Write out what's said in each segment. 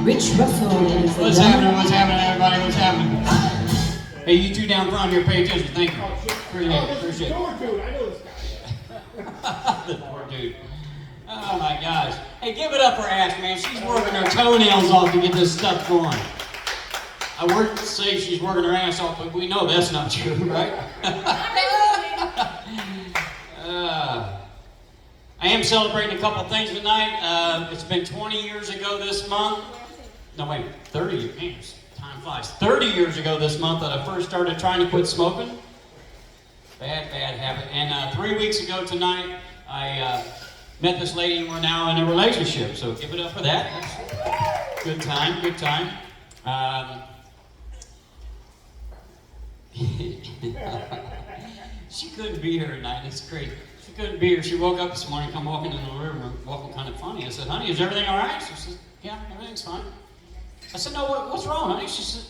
Rich Russell, ladies and What's gentlemen. happening? What's happening, everybody? What's happening? Hey, you two down front here, pay attention. Thank you. Appreciate it. Poor dude, I know this guy. The poor dude. Oh my gosh. Hey, give it up for Ash, man. She's working her toenails off to get this stuff going. I would say she's working her ass off, but we know that's not true, right? I am celebrating a couple things tonight. It's been 20 years ago this month. No, wait, 30, man, time flies. 30 years ago this month that I first started trying to quit smoking. Bad habit. And 3 weeks ago tonight, I met this lady and we're now in a relationship. So give it up for that. That's good time, good time. She couldn't be here tonight. It's crazy. She couldn't be here. She woke up this morning, come walking in the room, walking kind of funny. I said, honey, is everything all right? She said, yeah, everything's fine. I said, no, what's wrong, honey? She said,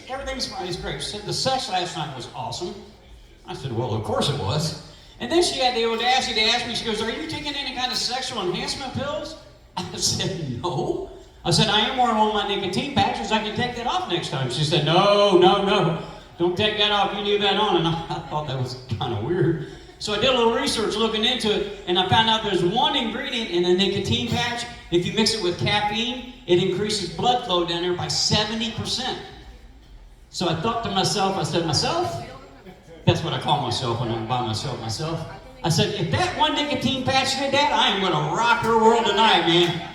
everything's fine. It's great. She said, the sex last night was awesome. I said, well, of course it was. And then she had the audacity to ask me, she goes, are you taking any kind of sexual enhancement pills? I said, no. I said, I am wearing all my nicotine patches. I can take that off next time. She said, no. Don't take that off. You leave that on. And I thought that was kind of weird. So I did a little research looking into it, and I found out there's one ingredient in a nicotine patch. If you mix it with caffeine, it increases blood flow down there by 70%. So I thought to myself, I said, that's what I call myself when I'm by myself. I said, if that one nicotine patch did that, I am going to rock her world tonight, man.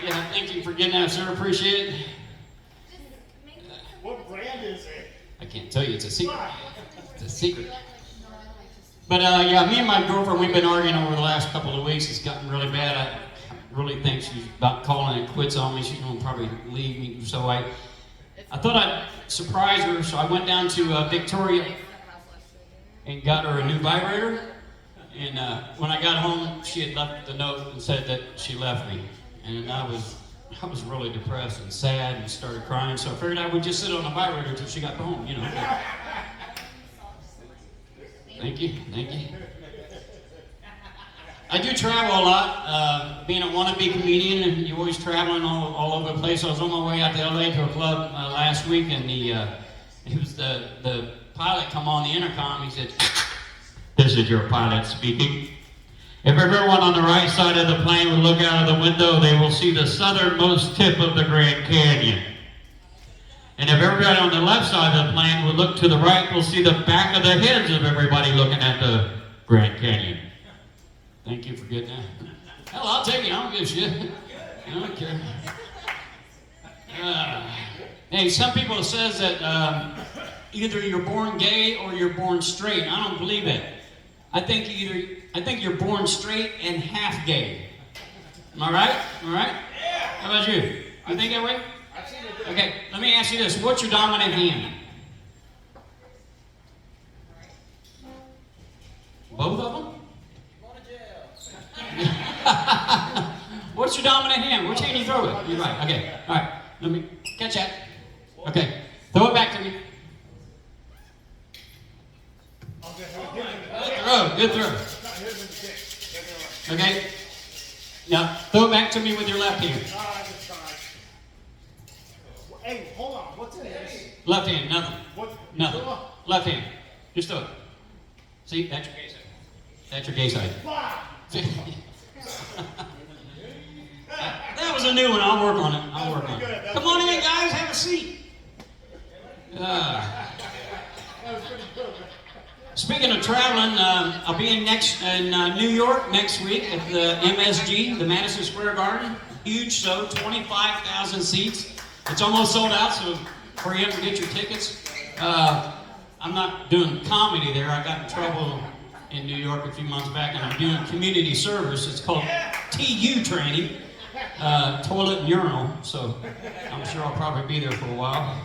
Yeah, thank you for getting that, sir. Appreciate it. What brand is it? I can't tell you. It's a secret. It's a secret. But yeah, me and my girlfriend, we've been arguing over the last couple of weeks. It's gotten really bad. I really think she's about calling it quits on me. She's going to probably leave me. So I thought I'd surprise her. So I went down to Victoria and got her a new vibrator. And when I got home, she had left the note and said that she left me. And I was really depressed and sad and started crying. So I figured I would just sit on the vibrator until she got home, you know. Thank you. I do travel a lot. Being a wannabe comedian, and you're always traveling all over the place. I was on my way out to LA to a club last week, and it was the pilot come on the intercom. He said, "This is your pilot speaking. If everyone on the right side of the plane would look out of the window, they will see the southernmost tip of the Grand Canyon. And if everybody on the left side of the plane would look to the right, we'll see the back of the heads of everybody looking at the Grand Canyon." Thank you for getting that. Hell, I'll take it. I don't give a shit. I don't care. Hey, some people says that either you're born gay or you're born straight. I don't believe it. I think you're born straight and half gay. Am I right? All right? How about you? You think that way? Okay, let me ask you this. What's your dominant hand? Both of them? What's your dominant hand? Which hand do you throw it? You're right. Okay. All right. Let me catch that. Okay. Throw it back to me. Good throw. Okay. Now throw it back to me with your left hand. Hey, hold on. What's in this? Left hand. Nothing. What? Nothing. Left hand. Just throw it. See? That's your gay side. That's your gay side. See? That was a new one. I'll work on it. Come on in, guys. Have a seat. Speaking of traveling, I'll be in New York next week at the MSG, the Madison Square Garden. Huge show, 25,000 seats. It's almost sold out, so hurry up and get your tickets. I'm not doing comedy there. I got in trouble in New York a few months back, and I'm doing community service. It's called TU training, toilet and urinal. So I'm sure I'll probably be there for a while.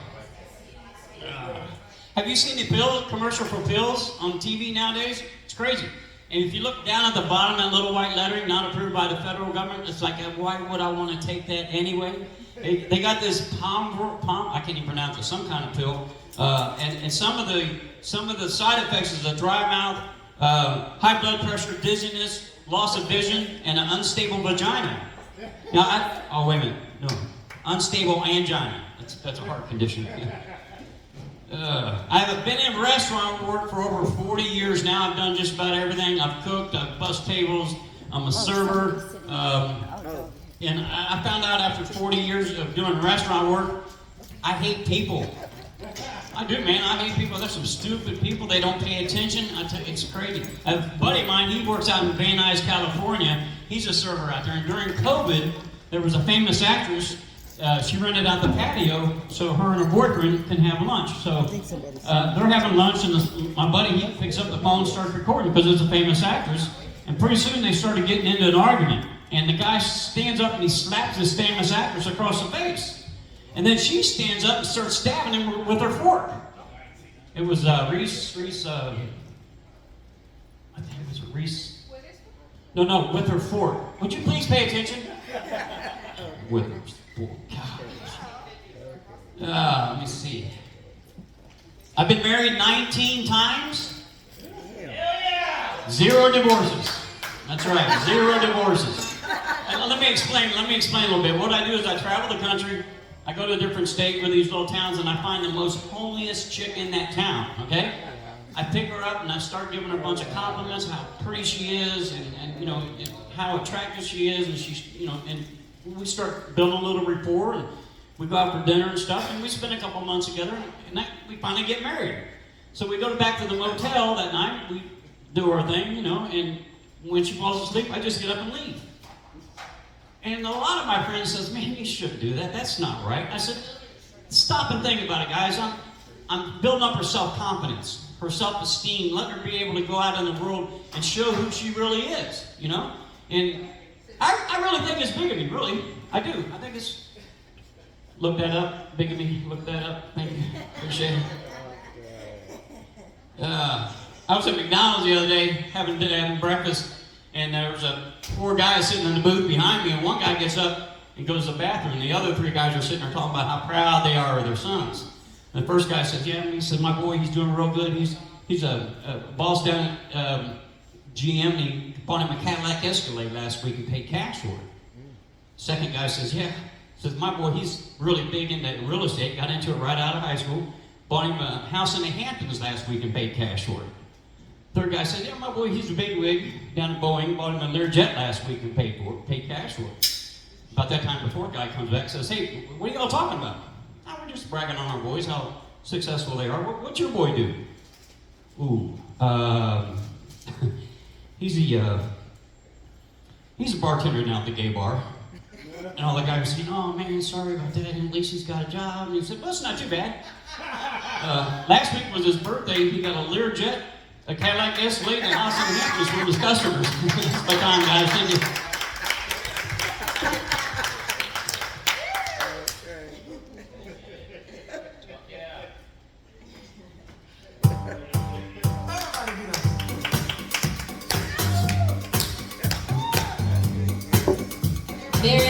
Have you seen the commercial for pills on TV nowadays? It's crazy. And if you look down at the bottom, that little white lettering, not approved by the federal government, it's like, why would I want to take that anyway? They got this I can't even pronounce it, some kind of pill. And some of the side effects is a dry mouth, high blood pressure, dizziness, loss of vision, and an unstable vagina. Now, oh, wait a minute. No. unstable angina. That's a heart condition. I've been in restaurant work for over 40 years now. I've done just about everything. I've cooked, I've bussed tables, I'm a server. And I found out after 40 years of doing restaurant work, I hate people. I do, man. I hate people. There's some stupid people. They don't pay attention. I tell you, it's crazy. A buddy of mine, he works out in Van Nuys, California. He's a server out there. And during COVID, there was a famous actress. She rented out the patio so her and her boyfriend can have lunch. So they're having lunch, and my buddy, he picks up the phone, starts recording because it's a famous actress. And pretty soon they started getting into an argument. And the guy stands up and he slaps this famous actress across the face. And then she stands up and starts stabbing him with her fork. It was Reese, I think it was Reese. No, with her fork. Would you please pay attention? With her fork. God. Let me see. I've been married 19 times. 0 divorces. That's right, 0 divorces. And let me explain a little bit. What I do is I travel the country. I go to a different state with these little towns, and I find the most holiest chick in that town, okay? I pick her up, and I start giving her a bunch of compliments, how pretty she is, and you know, how attractive she is, and she's, you know, and we start building a little rapport, and we go out for dinner and stuff, and we spend a couple months together, and we finally get married. So we go back to the motel that night, we do our thing, you know, and when she falls asleep, I just get up and leave. And a lot of my friends says, man, you shouldn't do that. That's not right. I said, stop and think about it, guys. I'm building up her self-confidence, her self-esteem, letting her be able to go out in the world and show who she really is, you know? And I really think it's bigamy, really. I do. I think it's... Look that up, bigamy. Look that up. Thank you. Appreciate it. I was at McDonald's the other day having breakfast. And there was a poor guy sitting in the booth behind me, and one guy gets up and goes to the bathroom, and the other 3 guys are sitting there talking about how proud they are of their sons. And the first guy says, yeah, he said, my boy, he's doing real good. He's a boss down at GM, and he bought him a Cadillac Escalade last week and paid cash for it. Second guy says, yeah. Says, my boy, he's really big into real estate, got into it right out of high school, bought him a house in the Hamptons last week and paid cash for it. Third guy said, yeah, my boy, he's a big wig down at Boeing, bought him a Learjet last week and paid cash for it. About that time, the fourth guy comes back and says, hey, what are y'all talking about? Oh, we're just bragging on our boys, how successful they are. What's your boy do? Ooh, he's a bartender down at the gay bar. And all the guys were saying, oh man, sorry about that, at least he's got a job. And he said, well, it's not too bad. Last week was his birthday, he got a Learjet, a Cadillac Escalade, and a house in the Hamptons for his customers. That's my time, guys. Thank you.